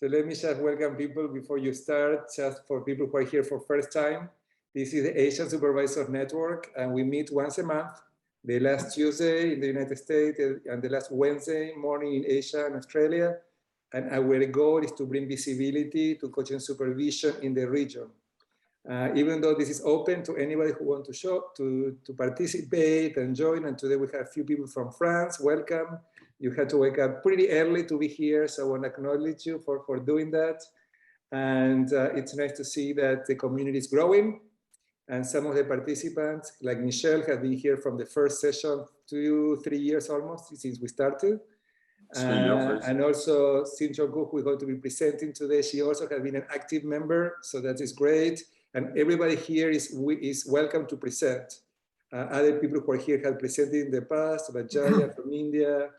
So let me just welcome people before you start, just for people who are here for first time. This is the Asian Supervisor Network, and we meet once a month, the last Tuesday in the United States and the last Wednesday morning in Asia and Australia. And our goal is to bring visibility to coaching supervision in the region. Even though this is open to anybody who wants to participate and join, and today we have a few people from France. Welcome. You had to wake up pretty early to be here, so I want to acknowledge you for doing that. And it's nice to see that the community is growing. And some of the participants, like Michelle, have been here from the first session, 2-3 years almost since we started. And also Choo Khoo, who is going to be presenting today, she also has been an active member, so that is great. And everybody here is welcome to present. Other people who are here have presented in the past, Vajaya from India.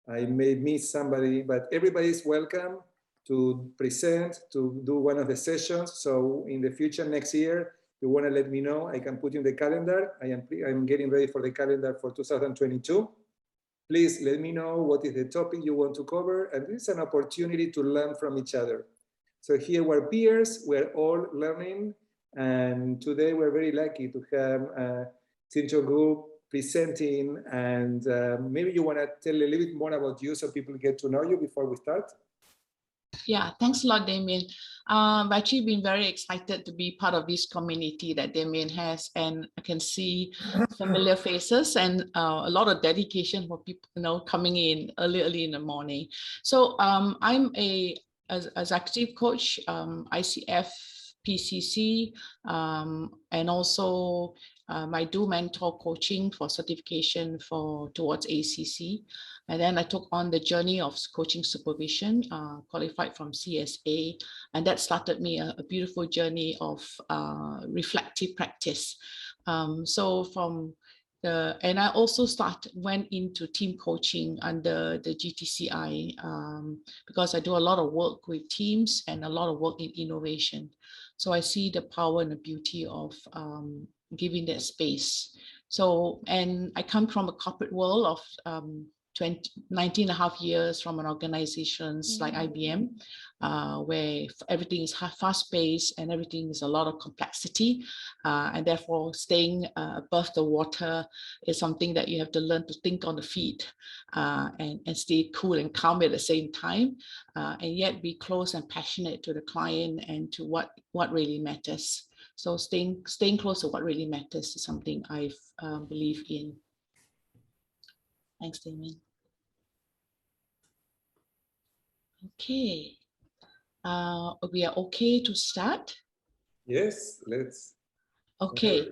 I may miss somebody, but everybody is welcome to present, to do one of the sessions. So in the future, next year, you want to let me know, I can put you in the calendar. I'm getting ready for the calendar for 2022. Please let me know what is the topic you want to cover, and this is an opportunity to learn from each other. So here we're peers, we're all learning, and today we're very lucky to have Choo Khoo presenting, and maybe you want to tell a little bit more about you so people get to know you before we start. Yeah, thanks a lot, Damien. I've actually been very excited to be part of this community that Damien has, and I can see familiar faces and a lot of dedication for people, coming in early in the morning. So I'm an executive coach, ICF, PCC, and also I do mentor coaching for certification towards ACC. And then I took on the journey of coaching supervision, qualified from CSA, and that started me a beautiful journey of reflective practice. And I also went into team coaching under the GTCI because I do a lot of work with teams and a lot of work in innovation. So I see the power and the beauty of giving that space. So, and I come from a corporate world of 19 and a half years from an organizations like IBM, where everything is fast-paced and everything is a lot of complexity, and therefore staying above the water is something that you have to learn to think on the feet and stay cool and calm at the same time, and yet be close and passionate to the client and to what really matters. So staying close to what really matters is something I believe in. Thanks, Damien. Okay, we are okay to start? Yes, let's. Okay.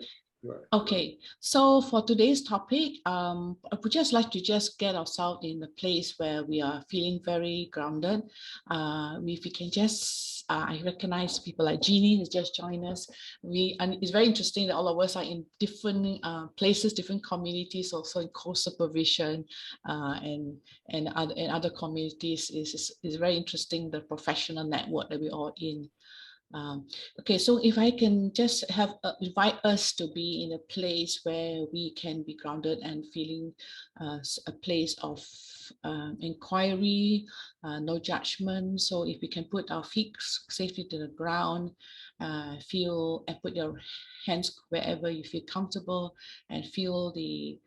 Okay, so for today's topic, I would just like to get ourselves in a place where we are feeling very grounded. If we can just, I recognize people like Jeannie has just joined us. And it's very interesting that all of us are in different places, different communities, also in co-supervision and other communities. Is very interesting, the professional network that we're all in. Okay, so if I can just invite us to be in a place where we can be grounded and feeling a place of inquiry, no judgment. So if we can put our feet safely to the ground, feel and put your hands wherever you feel comfortable, and feel the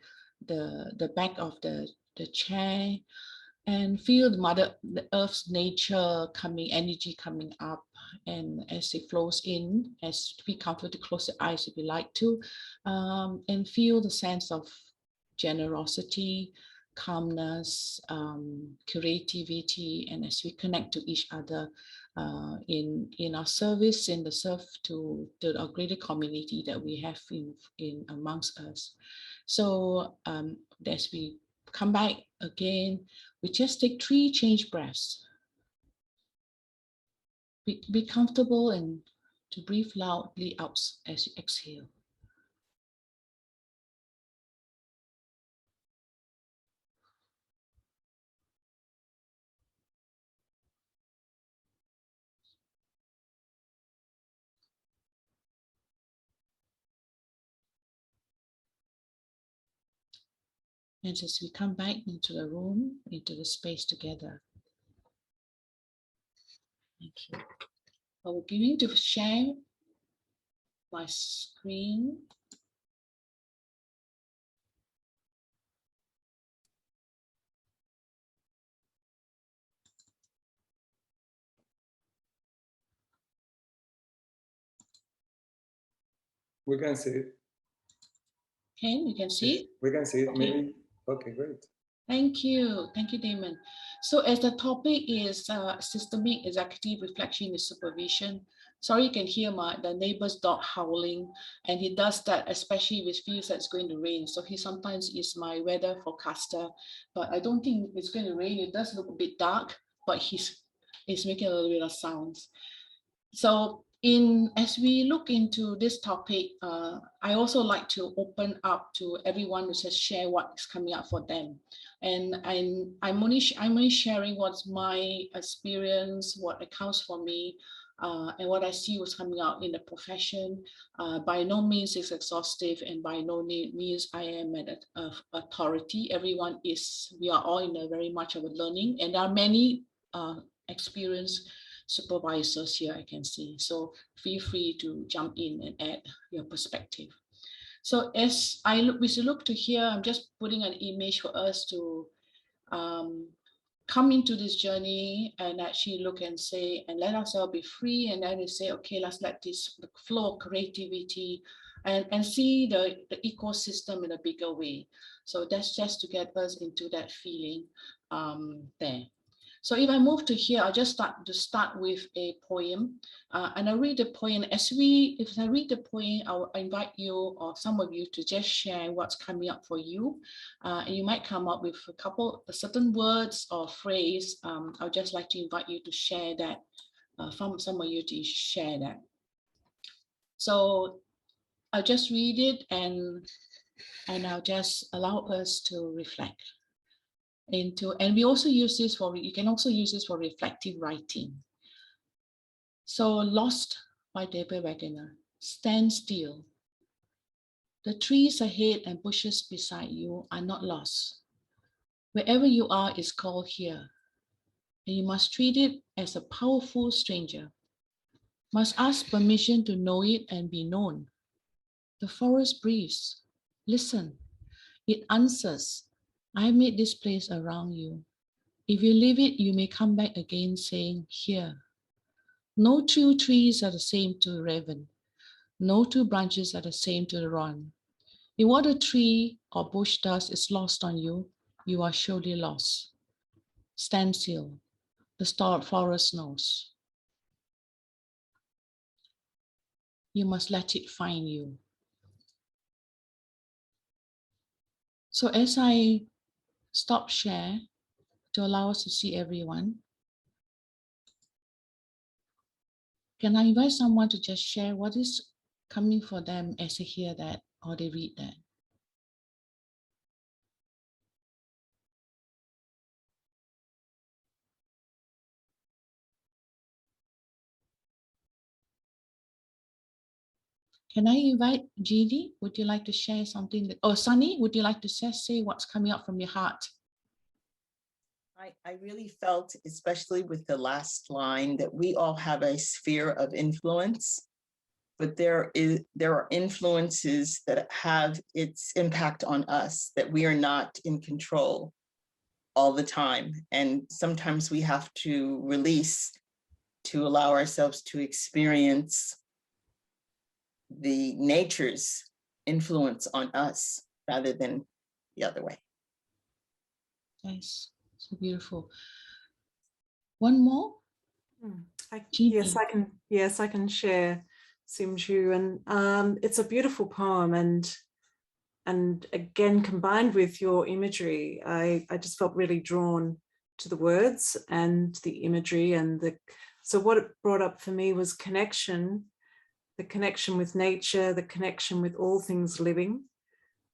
back of the chair, and feel the earth's nature energy coming up, and as it flows in, as be comfortable to close your eyes if you like to, and feel the sense of generosity, calmness, creativity, and as we connect to each other in our service, in the serve to our greater community that we have in amongst us. So as we come back again, we just take 3 change breaths. Be comfortable and to breathe loudly out as you exhale. And as we come back into the room, into the space together, Thank you. I'm beginning to share my screen. We can see it. Okay, you can see? We can see it. Okay. Maybe. Okay, great. Thank you. Thank you, Damon. So as the topic is systemic executive reflection in supervision, sorry you can hear the neighbor's dog howling, and he does that especially if it feels that it's going to rain. So he sometimes is my weather forecaster, but I don't think it's going to rain. It does look a bit dark, but he's making a little bit of sounds. So as we look into this topic, I also like to open up to everyone to just share what is coming up for them. And I'm only sharing what's my experience, what accounts for me, and what I see was coming out in the profession. By no means is exhaustive, and by no means I am an authority. We are all in a very much of a learning, and there are many experienced supervisors here I can see. So feel free to jump in and add your perspective. So as we look to here, I'm just putting an image for us to come into this journey and actually look and say, and let ourselves be free. And then we say, okay, let's let this flow of creativity and see the ecosystem in a bigger way. So that's just to get us into that feeling there. So if I move to here, I'll just start with a poem, and I read the poem. If I read the poem, I'll invite you or some of you to just share what's coming up for you, and you might come up with a certain words or phrase. I'll just like to invite you to share that. From some of you to share that. So I'll just read it and I'll just allow us to reflect. And we also use this you can also use this for reflective writing. So Lost by David Wagner. Stand still. The trees ahead and bushes beside you are not lost. Wherever you are is called here, and you must treat it as a powerful stranger. Must ask permission to know it and be known. The forest breathes. Listen. It answers. I made this place around you. If you leave it, you may come back again saying, here. No two trees are the same to the raven. No two branches are the same to the rowan. If what a tree or bush does is lost on you, you are surely lost. Stand still. The starred forest knows. You must let it find you. So as I stop share to allow us to see everyone, can I invite someone to just share what is coming for them as they hear that or they read that? Can I invite Jeannie? Would you like to share something? Or Sunny, would you like to say what's coming up from your heart? I really felt, especially with the last line, that we all have a sphere of influence, but there are influences that have its impact on us that we are not in control all the time. And sometimes we have to release to allow ourselves to experience the nature's influence on us rather than the other way. Yes, so beautiful. One more? Yes, I can share, Simju, and it's a beautiful poem, and again, combined with your imagery, I just felt really drawn to the words and the imagery, and so what it brought up for me was connection, the connection with nature, the connection with all things living,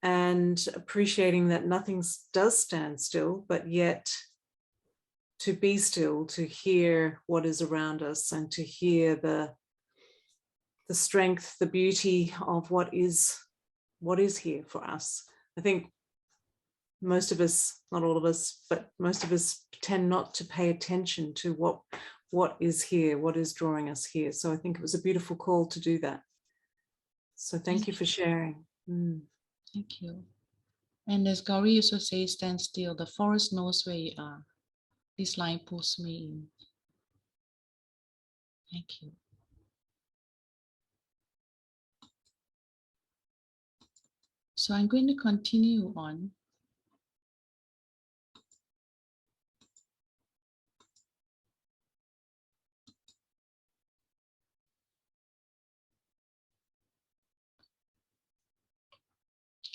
and appreciating that nothing does stand still, but yet to be still, to hear what is around us and to hear the strength, the beauty of what is here for us. I think most of us, not all of us, but most of us tend not to pay attention to what is here, what is drawing us here. So I think it was a beautiful call to do that. So thank you for sharing. Thank you. And as Gauri also says, stand still. The forest knows where you are. This line pulls me in. Thank you. So I'm going to continue on.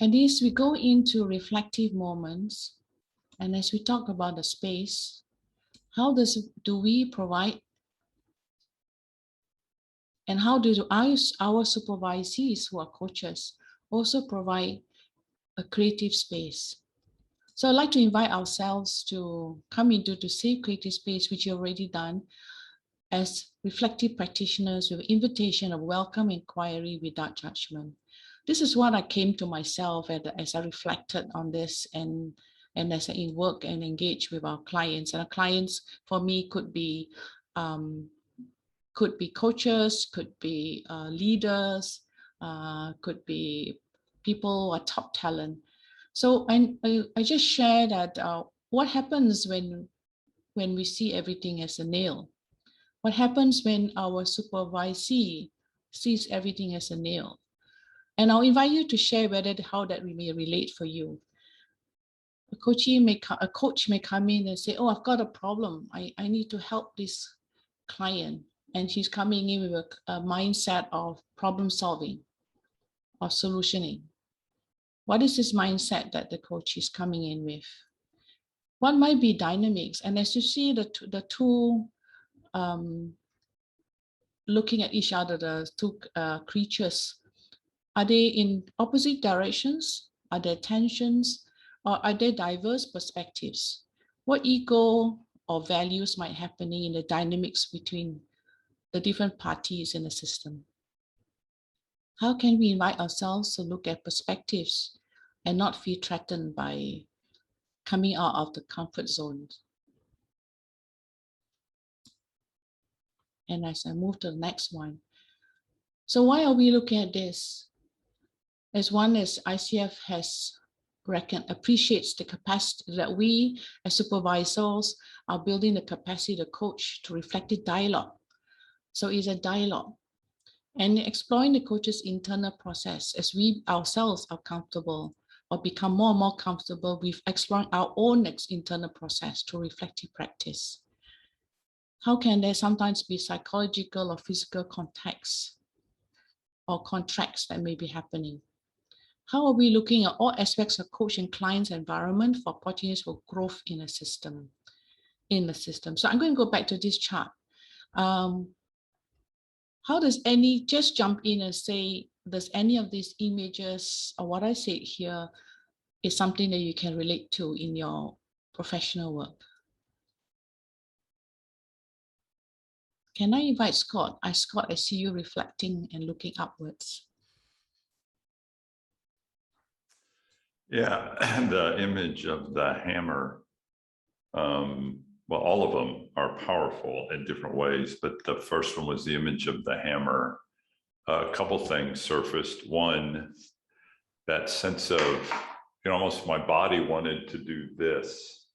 And as we go into reflective moments, and as we talk about the space, how do we provide, and how do our supervisees who are coaches also provide a creative space? So I'd like to invite ourselves to come into the safe creative space, which you've already done, as reflective practitioners with invitation of welcome inquiry without judgment. This is what I came to myself as I reflected on this and as I work and engage with our clients. And our clients for me could be coaches, could be leaders, could be people who are top talent. So I just share that what happens when we see everything as a nail? What happens when our supervisee sees everything as a nail? And I'll invite you to share how that may relate for you. A coach may come in and say, oh, I've got a problem. I need to help this client. And she's coming in with a mindset of problem solving or solutioning. What is this mindset that the coach is coming in with? What might be dynamics? And as you see the two looking at each other, the two creatures, are they in opposite directions? Are there tensions? Or are there diverse perspectives? What ego or values might happening in the dynamics between the different parties in the system? How can we invite ourselves to look at perspectives and not feel threatened by coming out of the comfort zone? And as I move to the next one. So why are we looking at this? As one as ICF has appreciates the capacity that we as supervisors are building the capacity to coach to reflective dialogue. So it's a dialogue. And exploring the coach's internal process as we ourselves are comfortable or become more and more comfortable with exploring our own internal process to reflective practice. How can there sometimes be psychological or physical context or contracts that may be happening? How are we looking at all aspects of coach and client's environment for opportunities for growth in the system? So I'm going to go back to this chart. How does just jump in and say, does any of these images or what I said here is something that you can relate to in your professional work? Can I invite Scott? Scott, I see you reflecting and looking upwards. Yeah, the image of the hammer, well, all of them are powerful in different ways, but the first one was the image of the hammer. A couple things surfaced. One, that sense of, almost my body wanted to do this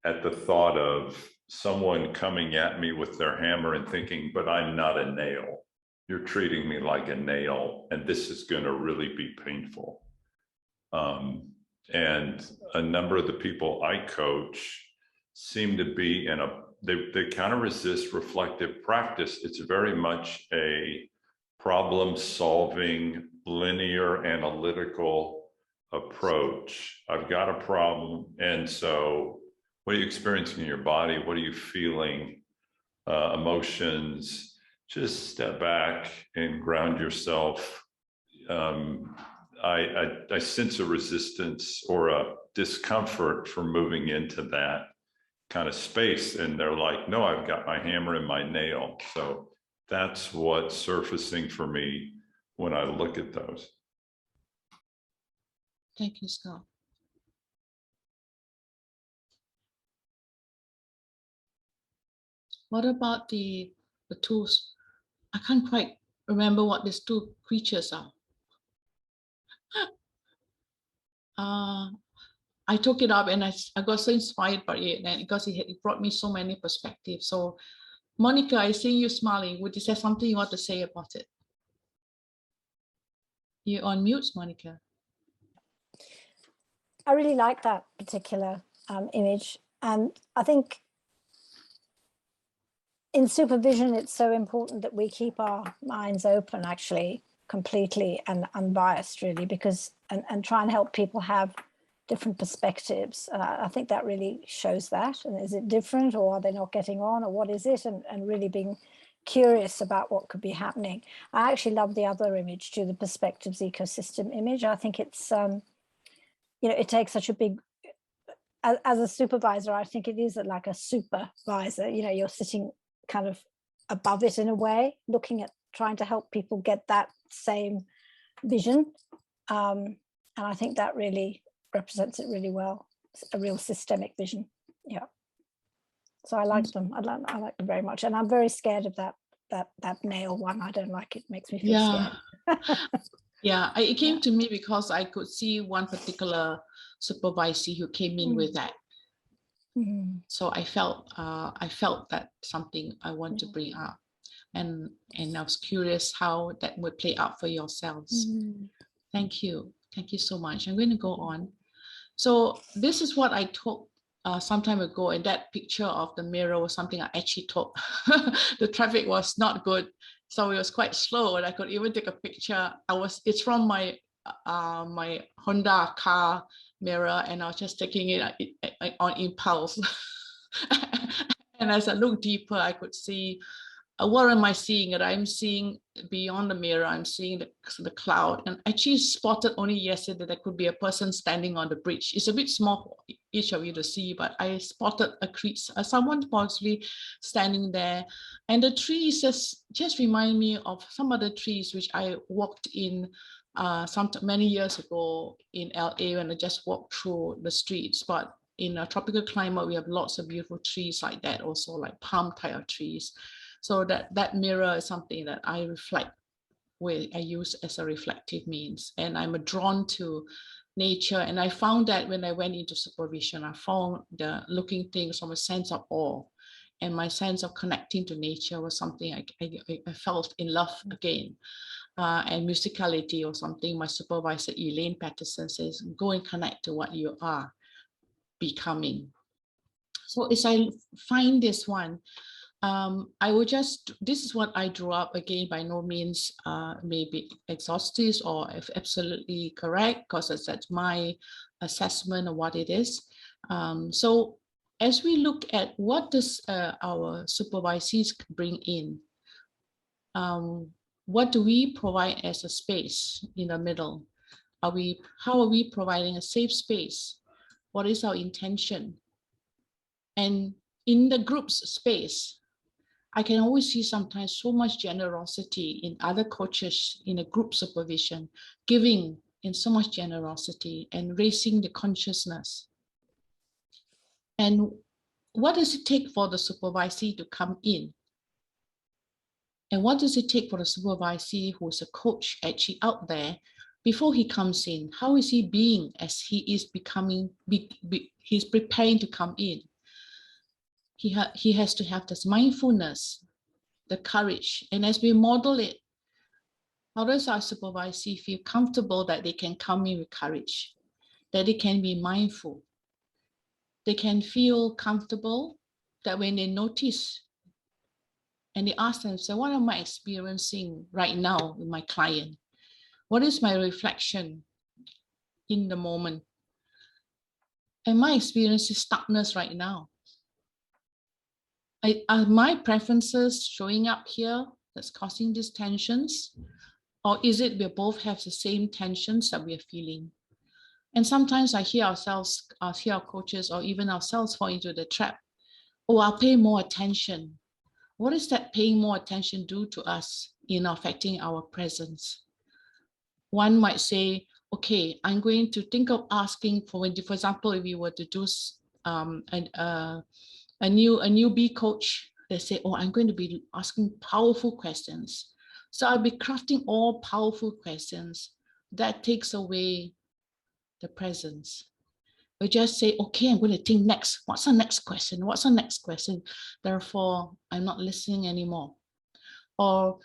at the thought of someone coming at me with their hammer and thinking, but I'm not a nail. You're treating me like a nail, and this is going to really be painful. And a number of the people I coach seem to be in they kind of resist reflective practice. It's very much a problem solving, linear, analytical approach. I've got a problem. And so what are you experiencing in your body? What are you feeling? Emotions, just step back and ground yourself. I sense a resistance or a discomfort for moving into that kind of space. And they're like, no, I've got my hammer and my nail. So that's what's surfacing for me when I look at those. Thank you, Scott. What about the tools? I can't quite remember what these two creatures are. I took it up and I got so inspired by it, and because it brought me so many perspectives. So, Monica, I see you smiling. Would you say something you want to say about it? You're on mute, Monica. I really like that particular image. And I think in supervision, it's so important that we keep our minds open, actually, completely and unbiased, really, because and try and help people have different perspectives. I think that really shows that. And is it different, or are they not getting on, or what is it? And really being curious about what could be happening. I actually love the other image too, the perspectives ecosystem image. I think it's, you know, it takes such a big, as a supervisor, I think it is like a supervisor, you know, you're sitting kind of above it in a way, looking at trying to help people get that same vision. And I think that really represents it really well. It's a real systemic vision. Yeah. So I like them. I like them very much. And I'm very scared of that nail one. I don't like it. It makes me feel scared. Yeah, it came to me because I could see one particular supervisor who came in with that. So I felt that something I want to bring up, and I was curious how that would play out for yourselves. Thank you so much. I'm going to go on. So this is what I took some time ago, and that picture of the mirror was something I actually took. The traffic was not good, so it was quite slow, and I could even take a picture. It's from my my Honda car mirror, and I was just taking it on impulse. And as I looked deeper, I could see, what am I seeing? And I'm seeing beyond the mirror, I'm seeing the cloud. And I actually spotted only yesterday that there could be a person standing on the bridge. It's a bit small for each of you to see, but I spotted someone possibly standing there. And the trees just remind me of some of the trees which I walked in many years ago in LA when I just walked through the streets. But in a tropical climate, we have lots of beautiful trees like that, also like palm type of trees. So that mirror is something that I reflect with, I use as a reflective means. And I'm drawn to nature. And I found that when I went into supervision, I found the looking things from a sense of awe. And my sense of connecting to nature was something I felt in love again. And musicality or something, my supervisor, Elaine Patterson, says, go and connect to what you are becoming. So as I find this one, I will this is what I drew up, again, by no means maybe exhaustive or absolutely correct, because that's my assessment of what it is. So as we look at what does our supervisees bring in, what do we provide as a space in the middle? How are we providing a safe space? What is our intention? And in the group's space, I can always see sometimes so much generosity in other coaches in a group supervision, giving in so much generosity and raising the consciousness. And what does it take for the supervisee to come in? And what does it take for the supervisee who's a coach actually out there before he comes in? How is he being as he is becoming, he's preparing to come in? He has to have this mindfulness, the courage. And as we model it, how does our supervisee feel comfortable that they can come in with courage, that they can be mindful? They can feel comfortable that when they notice and they ask themselves, what am I experiencing right now with my client? What is my reflection in the moment? Am I experiencing stuckness right now? Are my preferences showing up here that's causing these tensions? Or is it we both have the same tensions that we're feeling? And sometimes I hear our coaches or even ourselves fall into the trap. Oh, I'll pay more attention. What does that paying more attention do to us in affecting our presence? One might say, okay, I'm going to think of asking for example, if we were to do a newbie coach they say, oh, I'm going to be asking powerful questions. So I'll be crafting all powerful questions. That takes away the presence. We just say, okay, I'm going to think next. What's the next question? What's the next question? Therefore, I'm not listening anymore. Or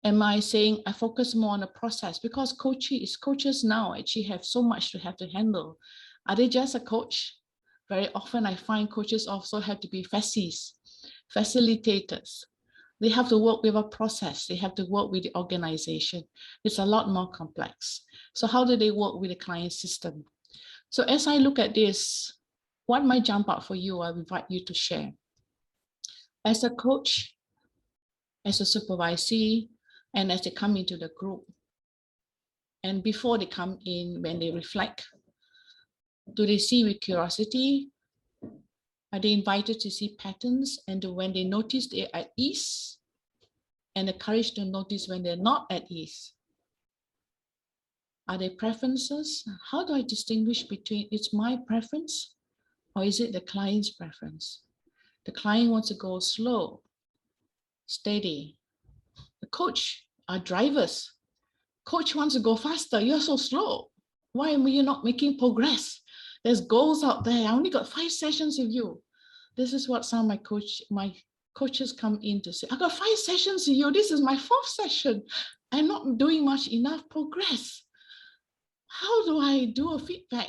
am I saying I focus more on the process? Because coaches now actually have so much to have to handle. Are they just a coach? Very often I find coaches also have to be facilitators. They have to work with a process. They have to work with the organization. It's a lot more complex. So how do they work with the client system? So as I look at this, what might jump out for you, I invite you to share. As a coach, as a supervisor, and as they come into the group, and before they come in, when they reflect, do they see with curiosity? Are they invited to see patterns? And when they notice they're at ease, and the courage to notice when they're not at ease? Are there preferences? How do I distinguish between it's my preference or is it the client's preference? The client wants to go slow, steady. The coach, our drivers, coach wants to go faster. You're so slow. Why are you not making progress? There's goals out there. I only got 5 sessions with you. This is what some of my coaches come in to say. I got 5 sessions with you. This is my 4th session. I'm not doing much enough progress. How do I do a feedback?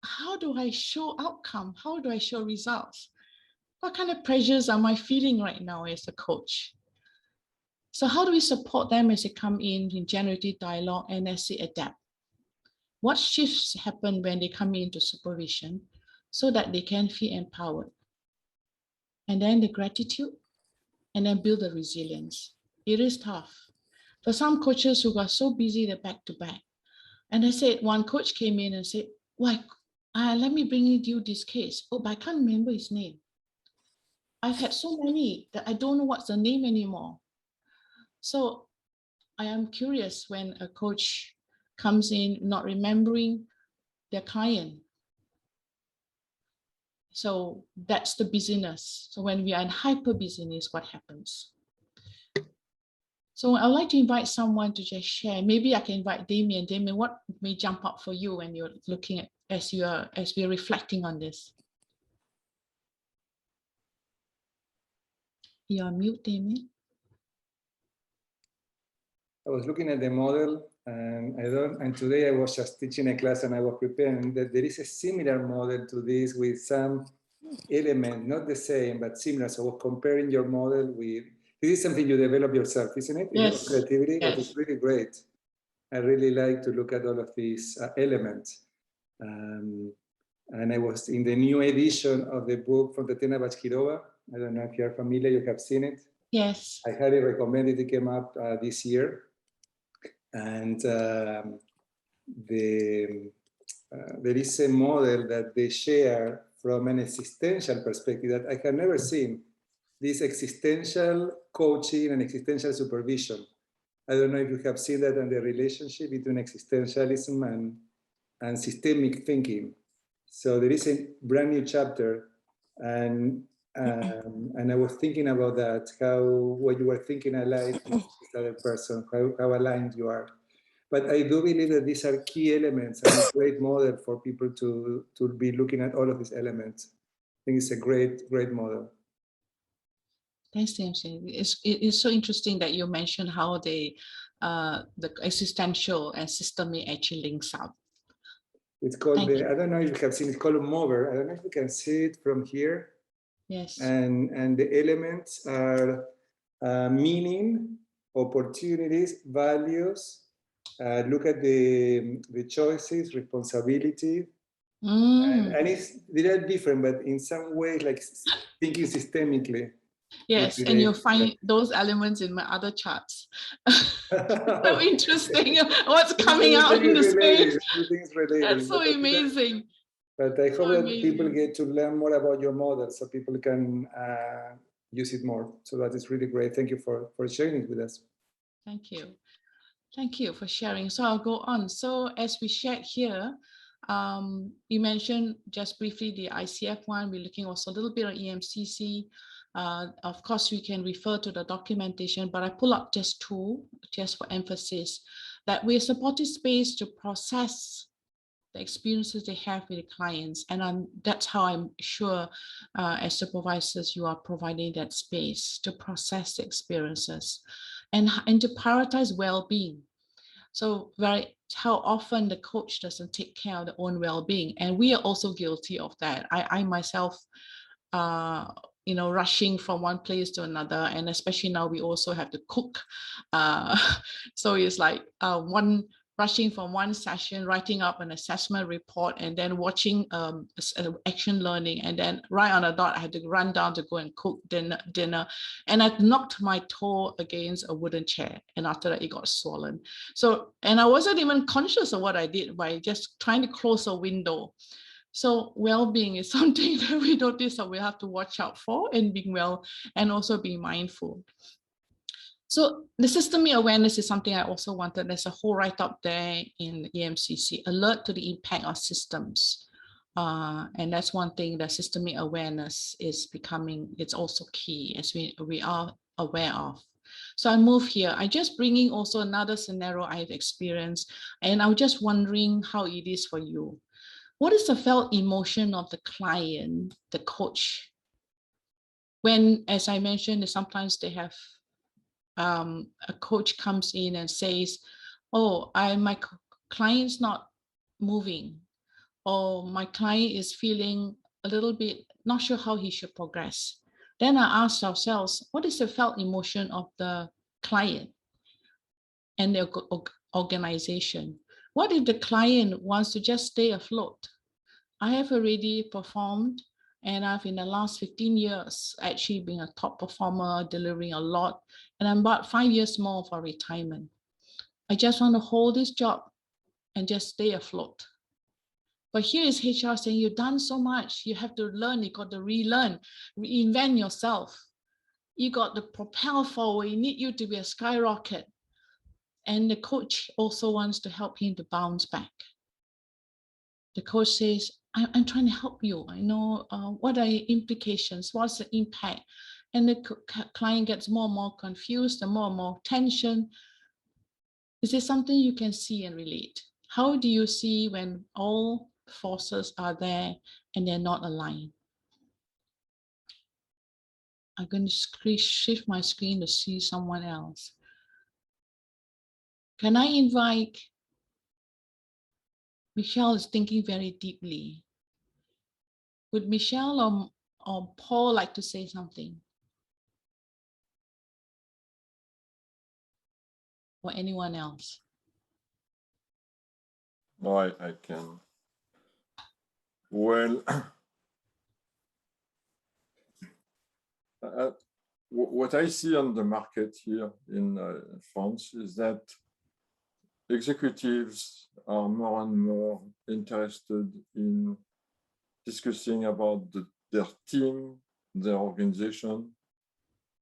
How do I show outcome? How do I show results? What kind of pressures am I feeling right now as a coach? So how do we support them as they come in generative dialogue and as they adapt? What shifts happen when they come into supervision so that they can feel empowered? And then the gratitude, and then build the resilience. It is tough. For some coaches who got so busy, they're back to back. And I said, one coach came in and said, why, let me bring you this case. Oh, but I can't remember his name. I've had so many that I don't know what's the name anymore. So I am curious when a coach comes in not remembering their client. So that's the busyness. So when we are in hyper busyness, what happens? So I'd like to invite someone to just share. Maybe I can invite Damien. Damien, what may jump up for you when you're looking at, as we're reflecting on this? You're on mute, Damien. I was looking at the model, and today I was just teaching a class and I was preparing that there is a similar model to this with some element, not the same, but similar. So I was comparing your model with, this is something you develop yourself, isn't it? Yes. Creativity, yes. But it's really great. I really like to look at all of these elements. And I was in the new edition of the book from Tatiana Bachkirova. I don't know if you're familiar, you have seen it. Yes. I highly recommend it. It came up this year. And there is a model that they share from an existential perspective that I have never seen. This existential coaching and existential supervision. I don't know if you have seen that in the relationship between existentialism and systemic thinking. So there is a brand new chapter, and I was thinking about that, how what you were thinking aligned with the other person, how aligned you are. But I do believe that these are key elements and a great model for people to be looking at all of these elements. I think it's a great model. Thanks, James. It's so interesting that you mentioned how the existential and systemic actually links up. It's called I don't know if you have seen it, it's called Mover. I don't know if you can see it from here. Yes. And the elements are meaning, opportunities, values. Look at the choices, responsibility. And they are different, but in some ways, like thinking systemically. Yes, and you'll find those elements in my other charts. So interesting. What's coming out in the space? Everything's related. That's so amazing. But I hope that people get to learn more about your model so people can use it more. So that is really great. Thank you for sharing it with us. Thank you. Thank you for sharing. So I'll go on. So as we shared here, you mentioned just briefly the ICF one. We're looking also a little bit on EMCC. Of course, we can refer to the documentation, but I pull up just two, just for emphasis, that we're a supportive space to process the experiences they have with the clients. And that's how I'm sure as supervisors, you are providing that space to process the experiences and to prioritize well-being. So how often the coach doesn't take care of their own well-being. And we are also guilty of that. I myself, rushing from one place to another, and especially now we also have to cook. So it's like rushing from one session, writing up an assessment report, and then watching action learning, and then right on the dot, I had to run down to go and cook dinner, and I knocked my toe against a wooden chair, and after that, it got swollen. So, and I wasn't even conscious of what I did by just trying to close a window. So well-being is something that we notice that we have to watch out for, and being well, and also be mindful. So the systemic awareness is something I also wanted. There's a whole write-up there in the EMCC, alert to the impact of systems. And that's one thing that systemic awareness is becoming, it's also key, as we are aware of. So I move here. I just bringing also another scenario I've experienced, and I'm just wondering how it is for you. What is the felt emotion of the client, the coach, when, as I mentioned, sometimes they have a coach comes in and says, oh, my client's not moving, or my client is feeling a little bit not sure how he should progress. Then I ask ourselves, what is the felt emotion of the client and the organization? What if the client wants to just stay afloat? I have already performed, and I've in the last 15 years actually been a top performer, delivering a lot, and I'm about 5 years more for retirement. I just want to hold this job and just stay afloat. But here is HR saying, you've done so much, you have to learn, you got to relearn, reinvent yourself. You got to propel forward, we need you to be a skyrocket. And the coach also wants to help him to bounce back. The coach says, I'm trying to help you. I know what are the implications, what's the impact? And the client gets more and more confused and more tension. Is this something you can see and relate? How do you see when all forces are there and they're not aligned? I'm going to shift my screen to see someone else. Can I invite Michelle? Is thinking very deeply. Would Michelle or Paul like to say something? Or anyone else? No, I can. Well, what I see on the market here in France is that executives are more and more interested in discussing about their team, their organization,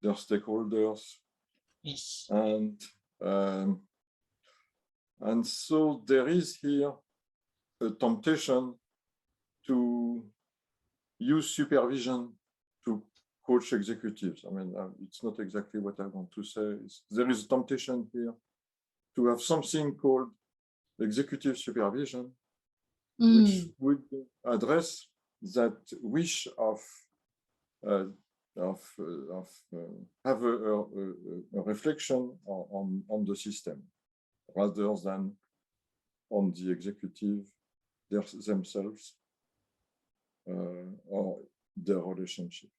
their stakeholders. Yes. And so there is here a temptation to use supervision to coach executives. I mean, it's not exactly what I want to say. There is a temptation here to have something called executive supervision, which would address that wish of have a reflection on the system rather than on the executive themselves or their relationship.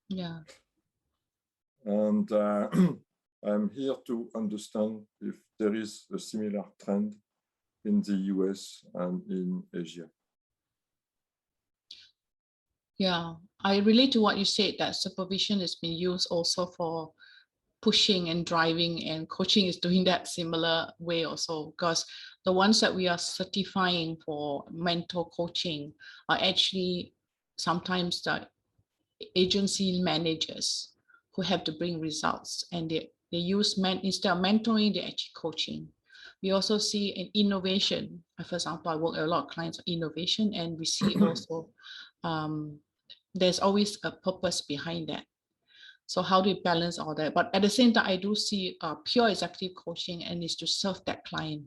Yeah. And I'm here to understand if there is a similar trend in the US and in Asia. Yeah, I relate to what you said, that supervision has been used also for pushing and driving, and coaching is doing that similar way also, because the ones that we are certifying for mentor coaching are actually sometimes the agency managers who have to bring results, and they use instead of mentoring, they're actually coaching. We also see an innovation. For example, I work with a lot of clients on innovation, and we see also there's always a purpose behind that. So how do you balance all that? But at the same time, I do see pure executive coaching and is to serve that client,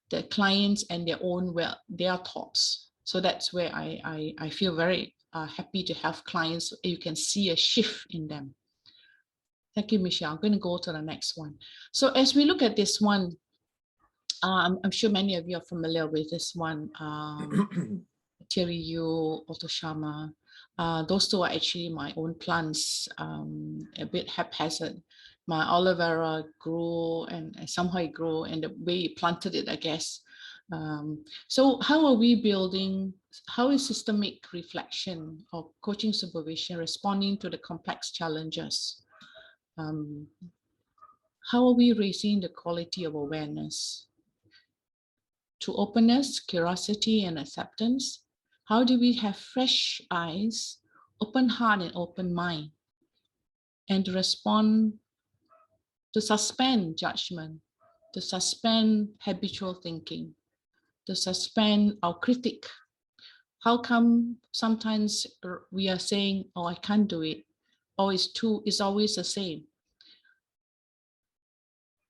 the clients and their own, well, their thoughts. So that's where I feel very happy to have clients. You can see a shift in them. Thank you, Michelle. I'm going to go to the next one. So as we look at this one, I'm sure many of you are familiar with this one. Thierry Yu, Otto Sharma. Those two are actually my own plants, a bit haphazard. My aloe vera grew and somehow it grew, and the way you planted it, I guess. So how are we building, how is systemic reflection or coaching supervision responding to the complex challenges? How are we raising the quality of awareness? To openness, curiosity, and acceptance? How do we have fresh eyes, open heart, and open mind? And to respond, to suspend judgment, to suspend habitual thinking, to suspend our critic. How come sometimes we are saying, oh, I can't do it, or it's always the same?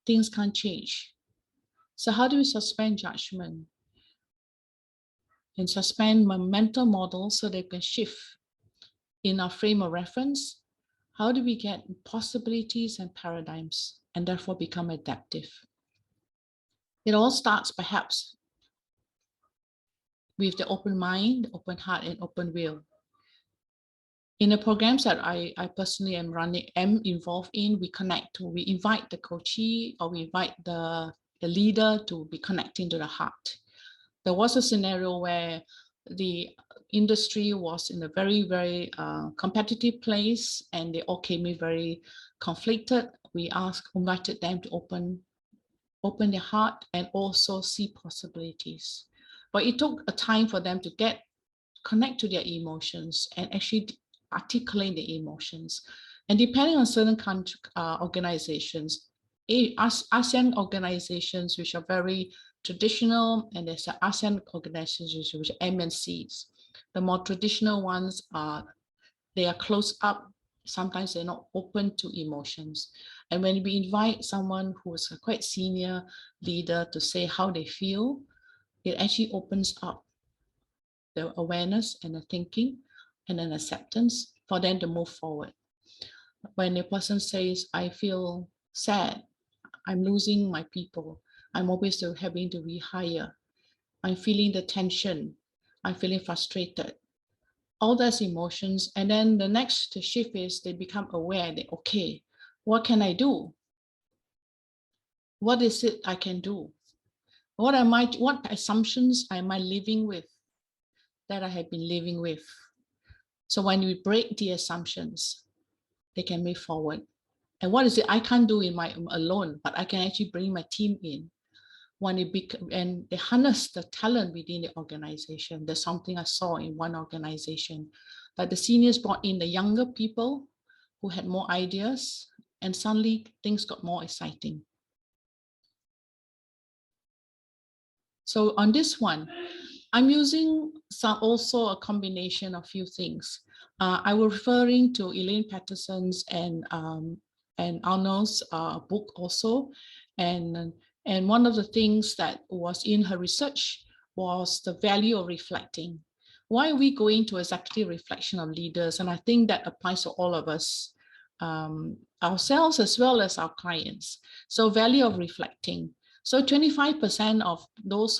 Things can't change. So how do we suspend judgment and suspend my mental models so they can shift in our frame of reference? How do we get possibilities and paradigms and therefore become adaptive? It all starts perhaps with the open mind, open heart, and open will. In the programs that I personally am involved in, we invite the coachee or we invite the leader to be connecting to the heart. There was a scenario where the industry was in a very, very competitive place and they all came in very conflicted. We invited them to open their heart and also see possibilities. But it took a time for them to connect to their emotions and actually articulate the emotions. And depending on certain organizations, ASEAN organizations which are very traditional, and there's ASEAN organizations which are MNCs. The more traditional ones they are closed up. Sometimes they're not open to emotions. And when we invite someone who is a quite senior leader to say how they feel, it actually opens up the awareness and the thinking and an acceptance for them to move forward. When a person says, I feel sad, I'm losing my people, I'm always still having to rehire, I'm feeling the tension, I'm feeling frustrated, all those emotions. And then the next shift is they become aware that, okay, what can I do? What is it I can do? What assumptions am I living with that I have been living with? So when we break the assumptions, they can move forward. And what is it I can't do alone, but I can actually bring my team in. And they harness the talent within the organization. There's something I saw in one organization, that the seniors brought in the younger people who had more ideas, and suddenly things got more exciting. So on this one, I'm using also a combination of few things. I was referring to Elaine Patterson's and Arnold's book also. And one of the things that was in her research was the value of reflecting. Why are we going to executive reflection of leaders? And I think that applies to all of us, ourselves as well as our clients. So value of reflecting. So 25% of those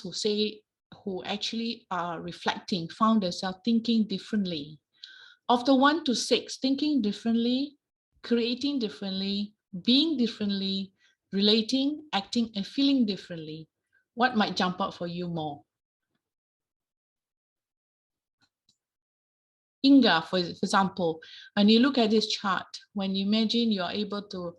who actually are reflecting found themselves thinking differently. Of the 1 to 6, thinking differently, creating differently, being differently, relating, acting, and feeling differently. What might jump out for you more? Inga, for example, when you look at this chart, when you imagine you're able to,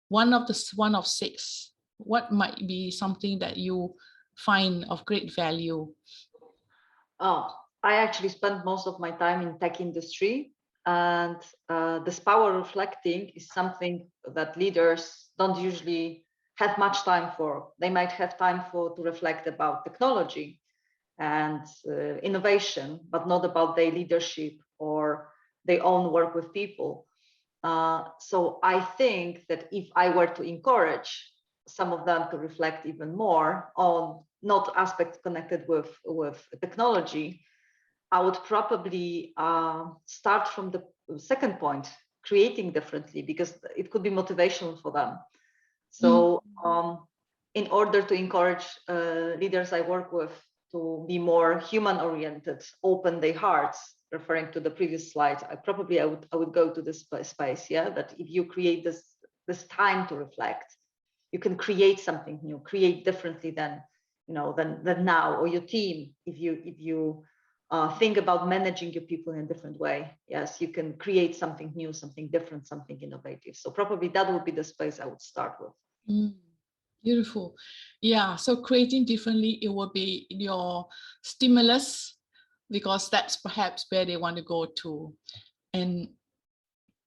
one of 6, what might be something that you find of great value? I actually spend most of my time in tech industry, and this power reflecting is something that leaders don't usually have much time for. They might have time to reflect about technology and innovation, but not about their leadership or they own work with people. So I think that if I were to encourage some of them to reflect even more on not aspects connected with technology, I would probably start from the second point, creating differently, because it could be motivational for them. So in order to encourage leaders I work with to be more human-oriented, open their hearts, referring to the previous slide, I would go to this space, yeah, that if you create this time to reflect, you can create something new, create differently than now, or your team. If you think about managing your people in a different way, yes, you can create something new, something different, something innovative. So probably that would be the space I would start with. Beautiful. Yeah, so creating differently, it will be your stimulus, because that's perhaps where they want to go to. And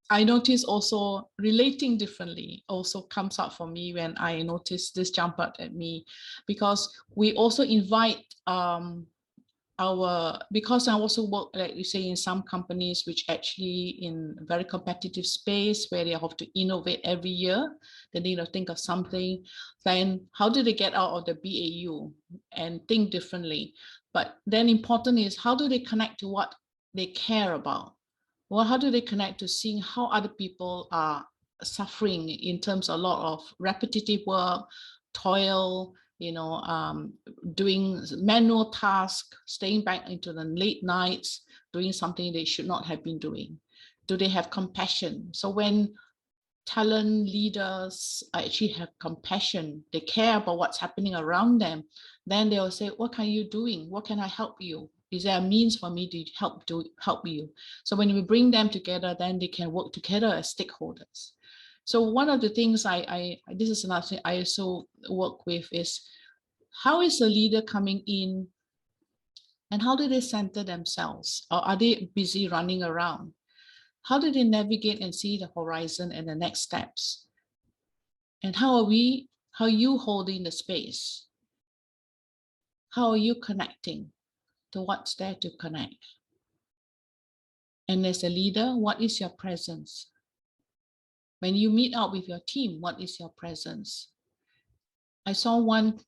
I notice also relating differently also comes out for me when I notice this jump out at me, because we also invite because I also work, like you say, in some companies which actually in a very competitive space where they have to innovate every year. They need to think of something. Then how do they get out of the BAU and think differently? But then important is, how do they connect to what they care about? Well, how do they connect to seeing how other people are suffering in terms of a lot of repetitive work, toil, doing manual tasks, staying back into the late nights, doing something they should not have been doing? Do they have compassion? So when talent leaders actually have compassion, they care about what's happening around them, then they will say, what are you doing? What can I help you? Is there a means for me to help you? So when we bring them together, then they can work together as stakeholders. So one of the things this is another thing I also work with is, how is a leader coming in and how do they center themselves? Or are they busy running around? How do they navigate and see the horizon and the next steps? And how are you holding the space? How are you connecting to what's there to connect? And as a leader, what is your presence? When you meet out with your team, what is your presence? I saw one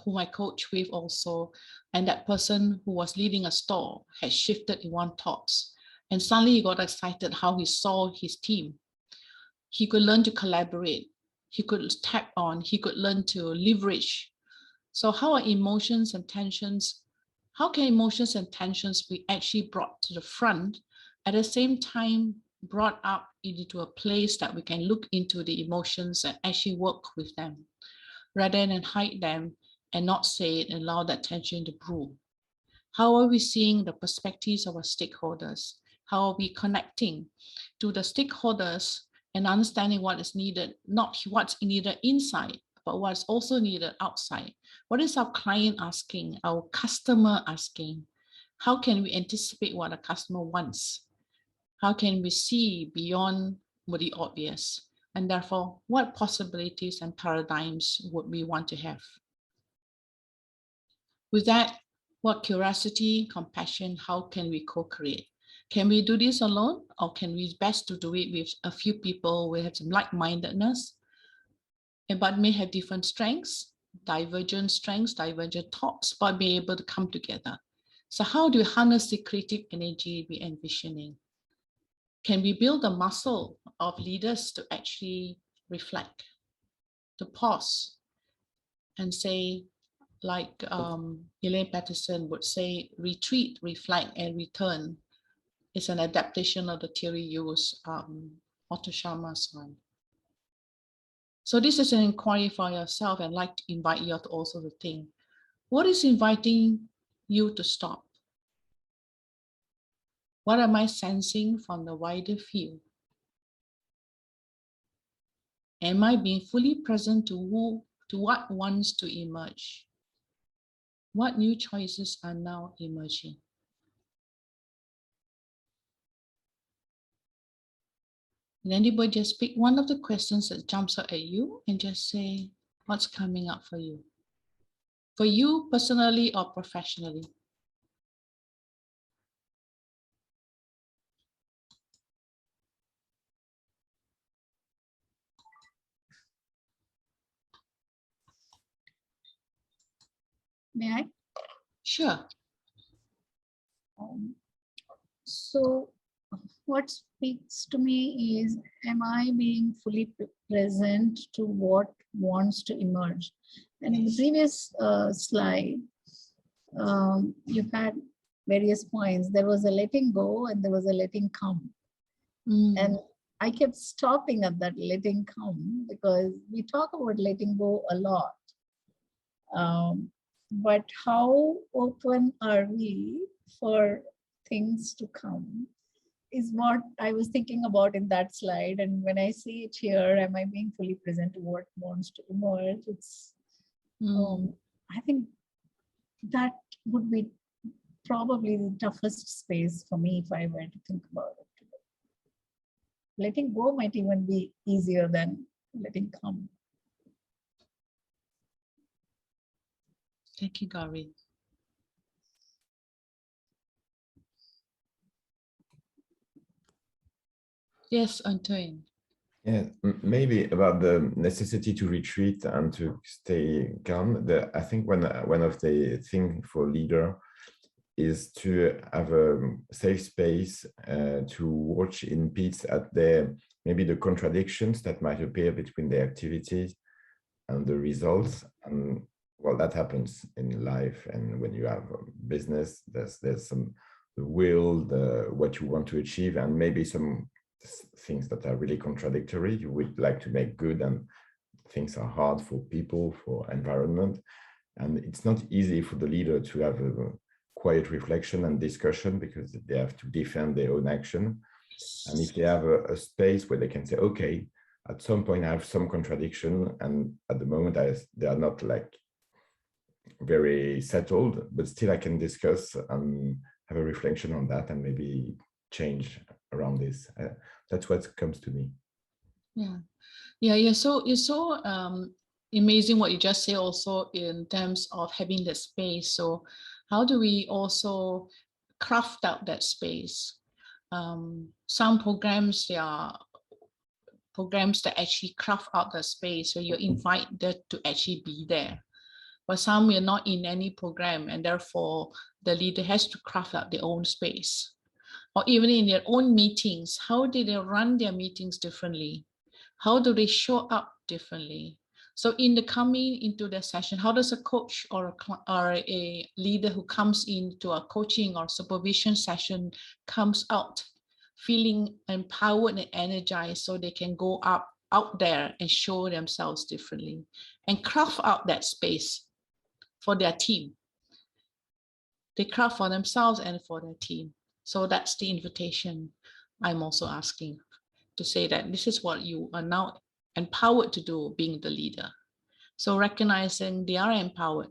whom I coach with also, and that person who was leading a store had shifted in one thoughts. And suddenly he got excited how he saw his team. He could learn to collaborate. He could tap on, he could learn to leverage. So how are emotions and tensions? How can emotions and tensions be actually brought to the front, at the same time brought up into a place that we can look into the emotions and actually work with them, rather than hide them and not say it and allow that tension to brew? How are we seeing the perspectives of our stakeholders? How are we connecting to the stakeholders and understanding what is needed, not what's needed inside, but what's also needed outside? What is our client asking, our customer asking? How can we anticipate what a customer wants? How can we see beyond the obvious? And therefore, what possibilities and paradigms would we want to have? With that, what curiosity, compassion, how can we co-create? Can we do this alone, or can we best to do it with a few people who have some like-mindedness, but may have different strengths, divergent thoughts, but be able to come together? So how do we harness the creative energy we're envisioning? Can we build the muscle of leaders to actually reflect, to pause and say, like Elaine Patterson would say, retreat, reflect, and return is an adaptation of the theory used, Otto Sharma's one. So this is an inquiry for yourself, and I'd like to invite you to also to think, what is inviting you to stop? What am I sensing from the wider field? Am I being fully present to what wants to emerge? What new choices are now emerging? And anybody just pick one of the questions that jumps out at you and just say, what's coming up for you? For you personally or professionally? May I? Sure. So what speaks to me is, am I being fully present to what wants to emerge? And in the previous slide, you've had various points. There was a letting go and there was a letting come. And I kept stopping at that letting come, because we talk about letting go a lot. But how open are we for things to come is what I was thinking about in that slide. And when I see it here, am I being fully present to what wants to emerge? It's, I think that would be probably the toughest space for me if I were to think about it. Letting go might even be easier than letting come. Thank you, Gauri. Yes, Antoine. Yeah, maybe about the necessity to retreat and to stay calm. I think one of the things for leader is to have a safe space to watch in peace at maybe the contradictions that might appear between the activities and the results. And well, that happens in life, and when you have a business, there's some the will, what you want to achieve, and maybe some things that are really contradictory. You would like to make good, and things are hard for people, for environment, and it's not easy for the leader to have a quiet reflection and discussion, because they have to defend their own action. And if they have a space where they can say, okay, at some point I have some contradiction, and at the moment they are not like very settled, but still I can discuss and have a reflection on that and maybe change around this. That's what comes to me. Yeah, you're so amazing what you just say also in terms of having the space. So how do we also craft out that space? Some programs, they are programs that actually craft out the space where you invite them to actually be there. But some are not in any program, and therefore the leader has to craft out their own space. Or even in their own meetings, how do they run their meetings differently? How do they show up differently? So in the coming into the session, how does a coach or a leader who comes into a coaching or supervision session comes out feeling empowered and energized, so they can go out there and show themselves differently and craft out that space for their team? They craft for themselves and for their team. So that's the invitation I'm also asking, to say that this is what you are now empowered to do, being the leader. So recognizing they are empowered,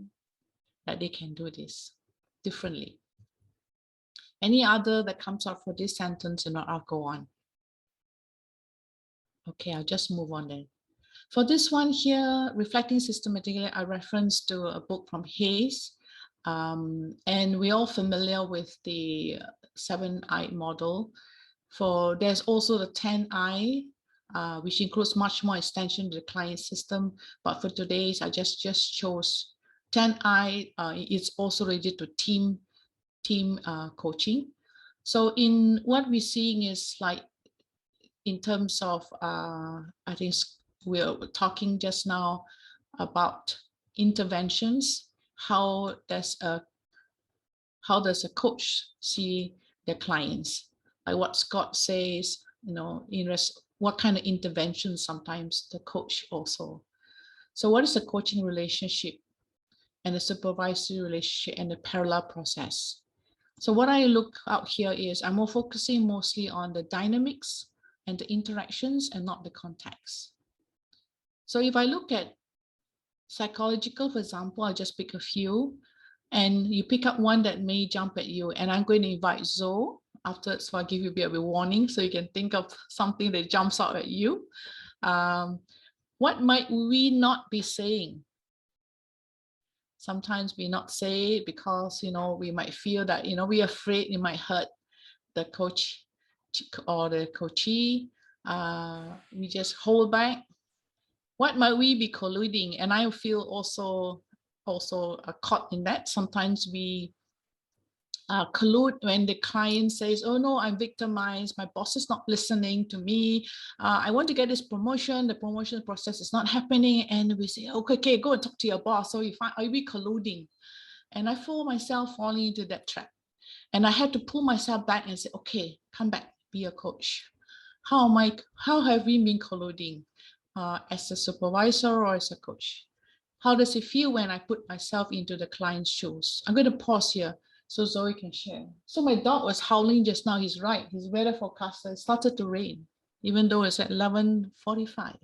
that they can do this differently. Any other that comes up for this sentence, and I'll go on. Okay, I'll just move on then. For this one here, reflecting systematically, I reference to a book from Hayes. And we're all familiar with the 7I model. There's also the 10I, which includes much more extension to the client system. But for today's, I just chose 10I. It's also related to team coaching. So in what we're seeing is like, in terms of, I think we're talking just now about interventions. How does a coach see their clients? Like what Scott says, what kind of interventions sometimes the coach also. So what is the coaching relationship and the supervisory relationship and the parallel process? So what I look out here is I'm more focusing mostly on the dynamics and the interactions and not the context. So if I look at psychological, for example, I'll just pick a few, and you pick up one that may jump at you, and I'm going to invite Zoe afterwards, so I'll give you a bit of a warning so you can think of something that jumps out at you. What might we not be saying? Sometimes we not say it because, we might feel that, we're afraid it might hurt the coach or the coachee. We just hold back. What might we be colluding? And I feel also also caught in that. Sometimes we collude when the client says, oh no, I'm victimized, my boss is not listening to me, I want to get this promotion, the promotion process is not happening, and we say, okay, go and talk to your boss. So you find, are we colluding? And I found myself falling into that trap, and I had to pull myself back and say, okay, come back, be a coach. How have we been colluding as a supervisor or as a coach? How does it feel when I put myself into the client's shoes? I'm going to pause here so Zoe can share. So my dog was howling just now. He's right. His weather forecaster, it started to rain, even though it's at 11:45.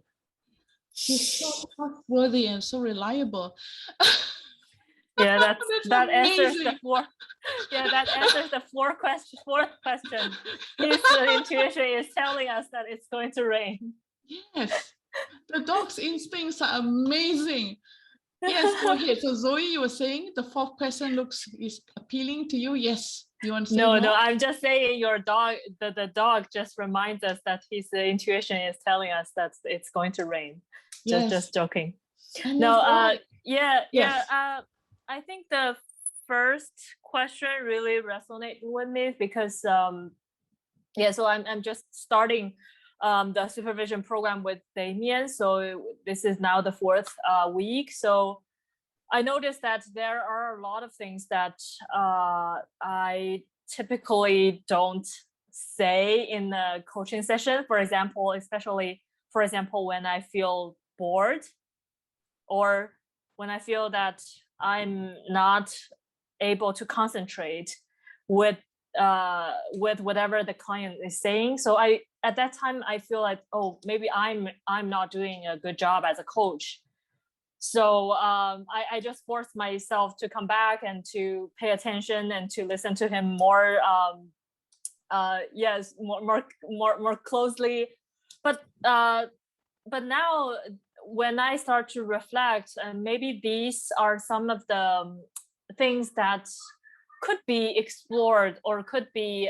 He's so trustworthy and so reliable. Yeah, that answers amazing. the fourth. Yeah, that answers the fourth question. His intuition is telling us that it's going to rain. Yes, the dog's instincts are amazing. Yes, go ahead. So Zoe, you were saying the fourth question is appealing to you. Yes, you want to say more? No, I'm just saying your dog, the dog just reminds us that his intuition is telling us that it's going to rain. Yes. Just joking. And No, right. yes. I think the first question really resonated with me because so I'm just starting the supervision program with Damien. So this is now the 4th week. So I noticed that there are a lot of things that I typically don't say in the coaching session. For example, when I feel bored, or when I feel that I'm not able to concentrate with whatever the client is saying. So at that time I feel like, oh, maybe I'm not doing a good job as a coach. So I just forced myself to come back and to pay attention and to listen to him more more closely. But now when I start to reflect, and maybe these are some of the things that could be explored or could be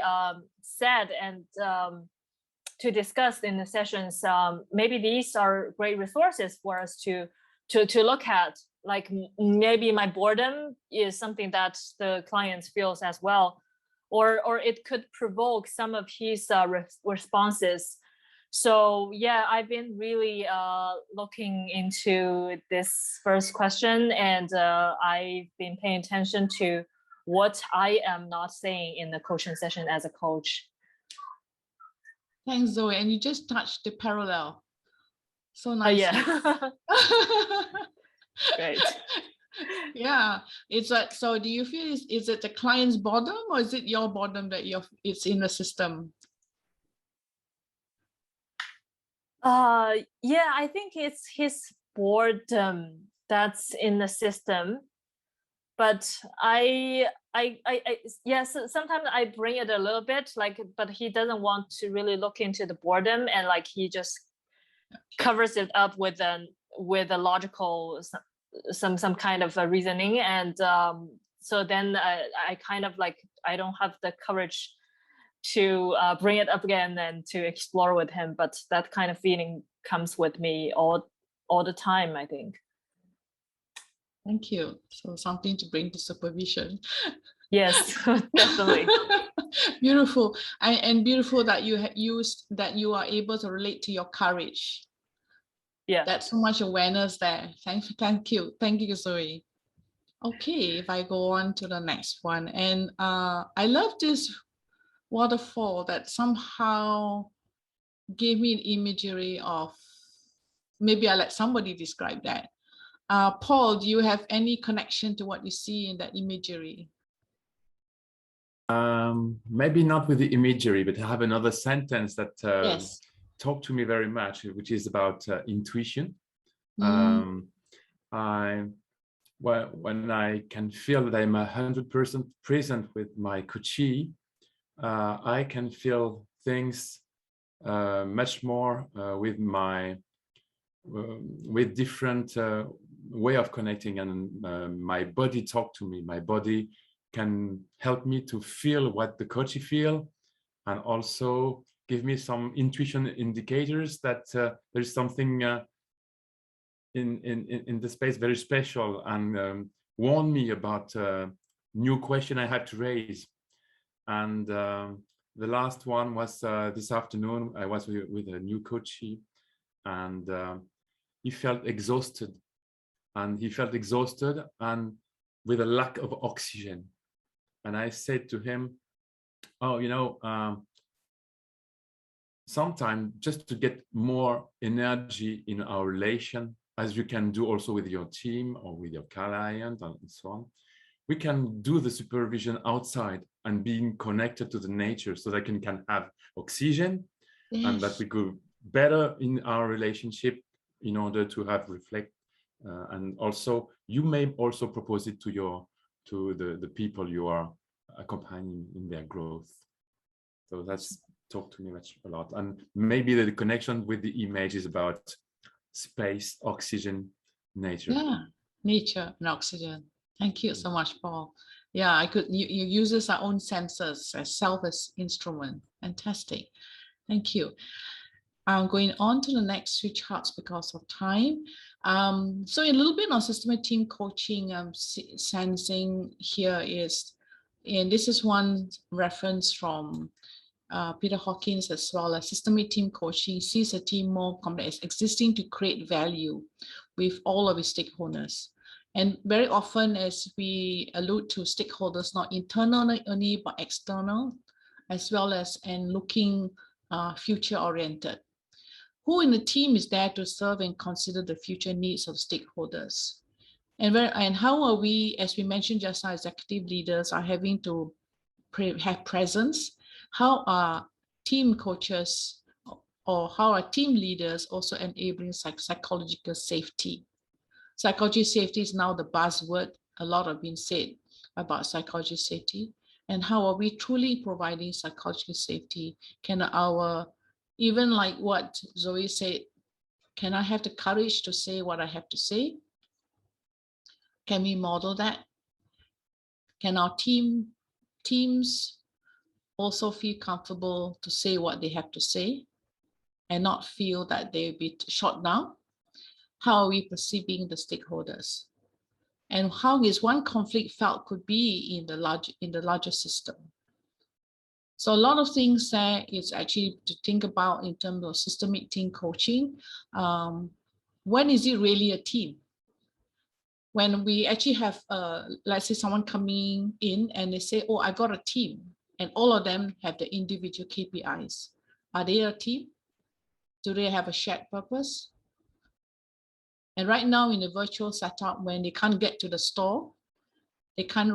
said and to discuss in the sessions. Maybe these are great resources for us to look at. Like maybe my boredom is something that the client feels as well, or it could provoke some of his responses. So yeah, I've been really looking into this first question, and I've been paying attention to what I am not saying in the coaching session as a coach. Thanks, Zoe. And you just touched the parallel so nicely. Yeah. Great. Yeah, it's like, so do you feel is it the client's boredom, or is it your boredom that it's in the system? Yeah, I think it's his boredom that's in the system. But yes, sometimes I bring it a little bit, like, but he doesn't want to really look into the boredom, and like he just covers it up with a logical some kind of a reasoning, and so then I kind of like, I don't have the courage to bring it up again and to explore with him. But that kind of feeling comes with me all the time, I think. Thank you. So something to bring to supervision. Yes, definitely. Beautiful. And beautiful that you you are able to relate to your courage. Yeah, that's so much awareness there. Thank you, Zoe. Okay, if I go on to the next one, and I love this waterfall that somehow gave me an imagery of, maybe I'll let somebody describe that. Paul, do you have any connection to what you see in that imagery? Maybe not with the imagery, but I have another sentence that yes. talked to me very much, which is about intuition. When I can feel that I'm 100% present with my coachee, I can feel things much more with different way of connecting, and my body talk to me. My body can help me to feel what the coachee feel, and also give me some intuition indicators that there is something in the space very special, and warned me about new question I had to raise. And the last one was this afternoon. I was with a new coachee, and he felt exhausted. And with a lack of oxygen. And I said to him, oh, you know, sometimes just to get more energy in our relation, as you can do also with your team or with your client and so on, we can do the supervision outside and being connected to the nature so that we can have oxygen. Yes. And that we could better in our relationship in order to have reflect. And also you may also propose it to the people you are accompanying in their growth. So that's talked to me a lot. And maybe the connection with the image is about space, oxygen, nature. Yeah, nature and oxygen. Thank you so much, Paul. Yeah, you uses our own senses as self as instrument. Fantastic. Thank you. I'm going on to the next few charts because of time. So a little bit on systemic team coaching, sensing here is, and this is one reference from Peter Hawkins as well. As systemic team coaching sees a team more complex, existing to create value with all of its stakeholders. And very often, as we allude to stakeholders, not internal only, but external, as well as and looking future oriented. Who in the team is there to serve and consider the future needs of stakeholders? And how are we, as we mentioned just now, executive leaders are having to have presence? How are team coaches or how are team leaders also enabling psychological safety? Psychology safety is now the buzzword. A lot have been said about psychology safety. And how are we truly providing psychological safety? Can our, even like what Zoe said, can I have the courage to say what I have to say? Can we model that? Can our teams also feel comfortable to say what they have to say and not feel that they'll be shot down? How are we perceiving the stakeholders? And how is one conflict felt could be in the larger system? So a lot of things there is actually to think about in terms of systemic team coaching. When is it really a team? When we actually have, let's say someone coming in and they say, oh, I got a team, and all of them have the individual KPIs. Are they a team? Do they have a shared purpose? And right now in the virtual setup, when they can't get to the store, they can't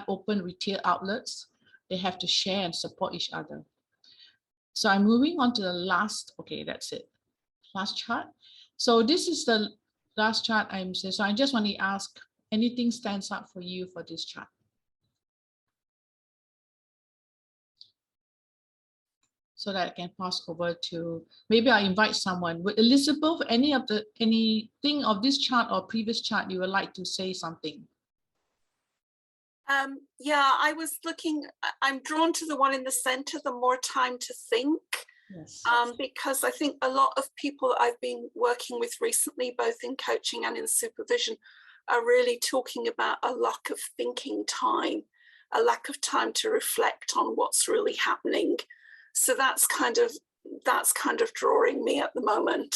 open retail outlets, they have to share and support each other. So I'm moving on to the last, okay, that's it. Last chart. So this is the last chart I'm saying. So I just want to ask, anything stands out for you for this chart? So that I can pass over to, maybe I invite someone. Would Elizabeth, anything of this chart or previous chart you would like to say something? Yeah, I was looking, I'm drawn to the one in the center, the more time to think. Yes. Because I think a lot of people I've been working with recently, both in coaching and in supervision, are really talking about a lack of thinking time, a lack of time to reflect on what's really happening. So that's kind of drawing me at the moment.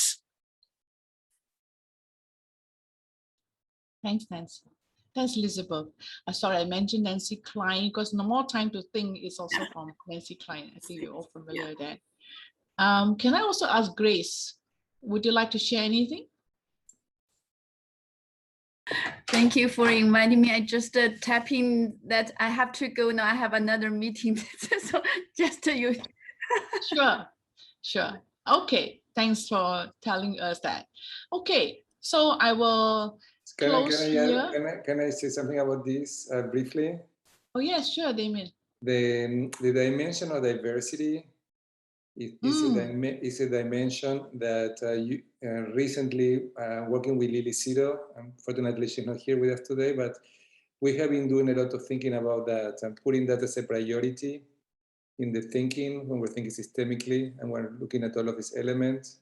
Thanks, Nancy. Thanks, Elizabeth. Sorry, I mentioned Nancy Klein because no more time to think is also from Nancy Klein. I think you're all familiar with that. Can I also ask Grace, would you like to share anything? Thank you for inviting me. I just tapping that I have to go now. I have another meeting. So just you. Sure. Okay, thanks for telling us that. Okay, so I will close here. Can I say something about this briefly? Oh yes, sure, Damien. The dimension of diversity is a dimension that recently working with Lily Cito, unfortunately she's not here with us today, but we have been doing a lot of thinking about that and putting that as a priority in the thinking when we're thinking systemically and we're looking at all of these elements.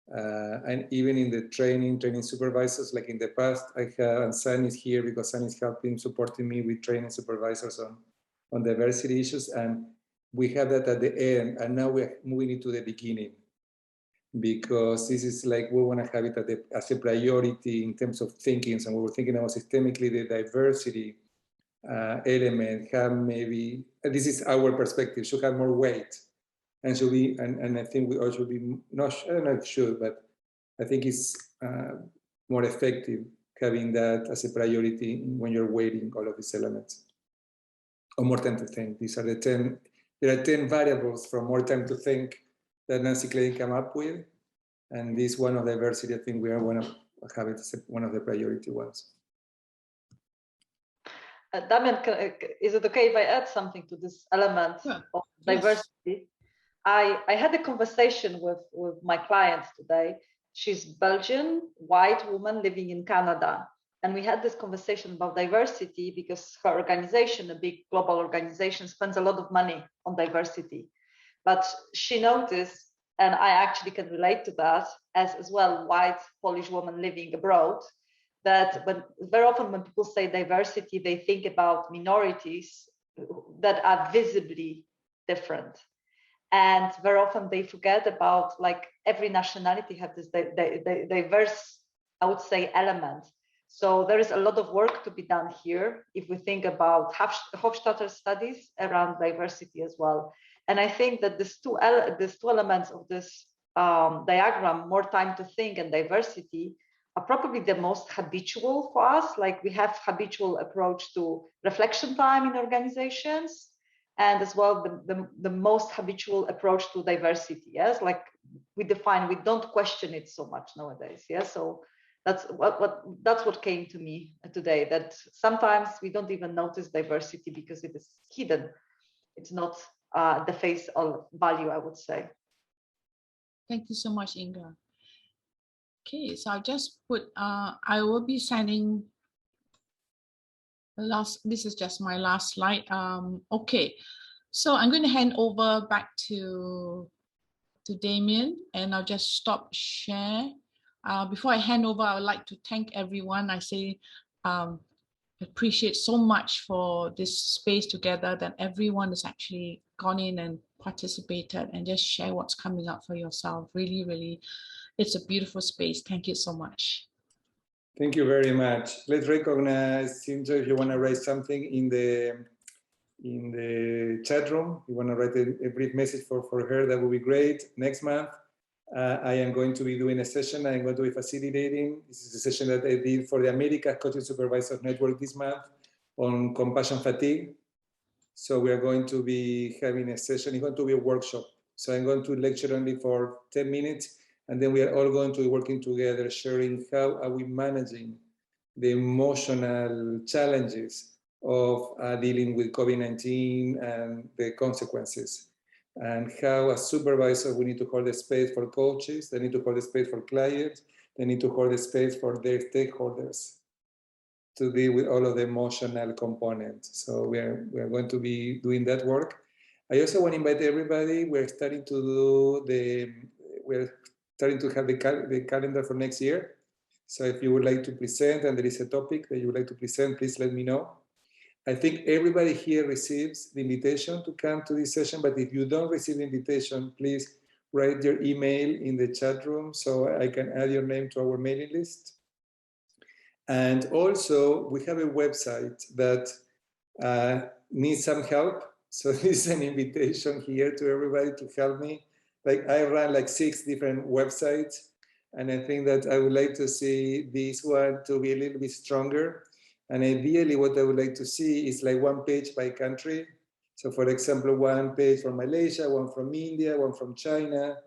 And even in the training supervisors, like in the past, I have, and San is here because San is helping, supporting me with training supervisors on diversity issues. And we have that at the end, and now we're moving into the beginning, because this is like, we want to have it as a priority in terms of thinking. So we were thinking about systemically the diversity element have maybe, this is our perspective, should have more weight. And should be, and I think we all should be, not, I don't know if should, but I think it's more effective having that as a priority when you're weighting all of these elements. Or more time to think. These are the 10, there are 10 variables from more time to think that Nancy Clay came up with. And this one of diversity, I think we are one of have it as one of the priority ones. Damian, is it okay if I add something to this element of diversity? Yes. I had a conversation with my client today. She's Belgian, white woman living in Canada. And we had this conversation about diversity because her organization, a big global organization, spends a lot of money on diversity. But she noticed, and I actually can relate to that as well, white Polish woman living abroad, that very often when people say diversity, they think about minorities that are visibly different. And very often they forget about, like, every nationality has this diverse, I would say, element. So there is a lot of work to be done here if we think about Hofstadter studies around diversity as well. And I think that these two elements of this diagram, more time to think and diversity, are probably the most habitual for us. Like, we have habitual approach to reflection time in organizations, and as well the most habitual approach to diversity. Yes, like we don't question it so much nowadays. Yes, so that's what came to me today, that sometimes we don't even notice diversity because it is hidden. It's not the face of value, I would say. Thank you so much, Inga. Okay, so I just put, I will be sending this is just my last slide. Okay, so I'm going to hand over back to Damien, and I'll just stop share. Before I hand over, I would like to thank everyone. I say appreciate so much for this space together, that everyone has actually gone in and participated and just share what's coming up for yourself. Really, really, it's a beautiful space. Thank you so much. Thank you very much. Let's recognize Cynthia, if you want to write something in the chat room. You want to write a brief message for her, that would be great. Next month, I am going to be doing a session. I'm going to be facilitating. This is a session that I did for the America Coaching Supervisors Network this month on compassion fatigue. So we are going to be having a session. It's going to be a workshop. So I'm going to lecture only for 10 minutes. And then we are all going to be working together, sharing how are we managing the emotional challenges of dealing with COVID-19 and the consequences. And how as supervisors, we need to hold the space for coaches, they need to hold the space for clients, they need to hold the space for their stakeholders to deal with all of the emotional components. So we are going to be doing that work. I also want to invite everybody. We're starting to have the calendar for next year. So if you would like to present and there is a topic that you would like to present, please let me know. I think everybody here receives the invitation to come to this session, but if you don't receive the invitation, please write your email in the chat room so I can add your name to our mailing list. And also, we have a website that needs some help. So this is an invitation here to everybody to help me. Like, I run like 6 different websites, and I think that I would like to see this one to be a little bit stronger. And ideally, what I would like to see is like 1 page by country. So for example, 1 page from Malaysia, 1 from India, 1 from China,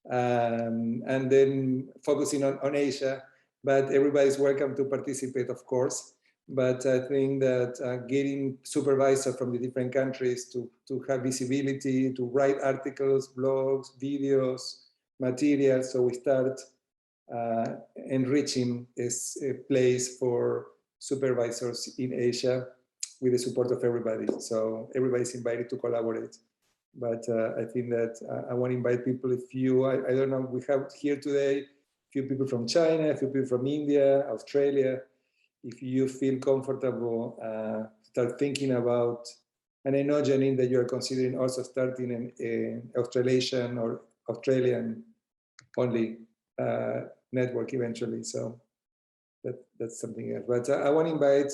and then focusing on Asia. But everybody's welcome to participate, of course. But I think that getting supervisors from the different countries to have visibility, to write articles, blogs, videos, materials, so we start enriching this place for supervisors in Asia with the support of everybody. So everybody's invited to collaborate. But I think that I want to invite people, if you, I don't know, we have here today a few people from China, a few people from India, Australia. If you feel comfortable, start thinking about, and I know, Janine, that you are considering also starting an Australasian or Australian only network eventually. So that's something else. But I want to invite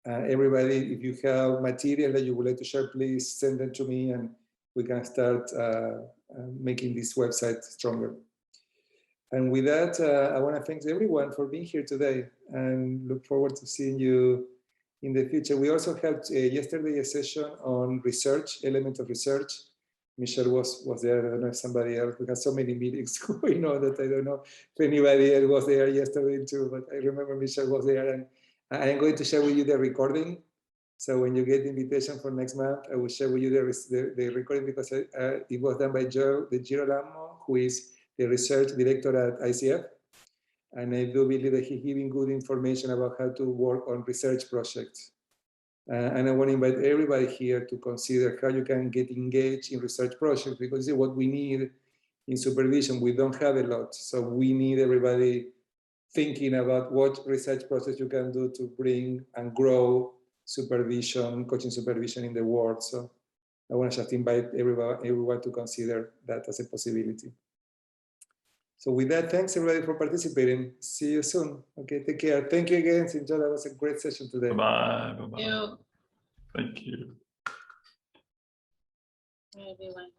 everybody, if you have material that you would like to share, please send them to me and we can start making this website stronger. And with that, I want to thank everyone for being here today and look forward to seeing you in the future. We also had yesterday a session on research, element of research. Michelle was there. I don't know if somebody else, we had so many meetings going on that I don't know if anybody else was there yesterday too, but I remember Michelle was there, and I'm going to share with you the recording. So when you get the invitation for next month, I will share with you the recording, because it was done by Joe De Girolamo, who is the research director at ICF. And I do believe that he's giving good information about how to work on research projects. And I want to invite everybody here to consider how you can get engaged in research projects, because it's what we need in supervision. We don't have a lot. So we need everybody thinking about what research process you can do to bring and grow supervision, coaching supervision in the world. So I want to just invite everyone to consider that as a possibility. So with that, thanks everybody for participating. See you soon. Okay, take care. Thank you again, Sinjo. That was a great session today. Bye-bye. Bye-bye. Thank you. Bye, everyone.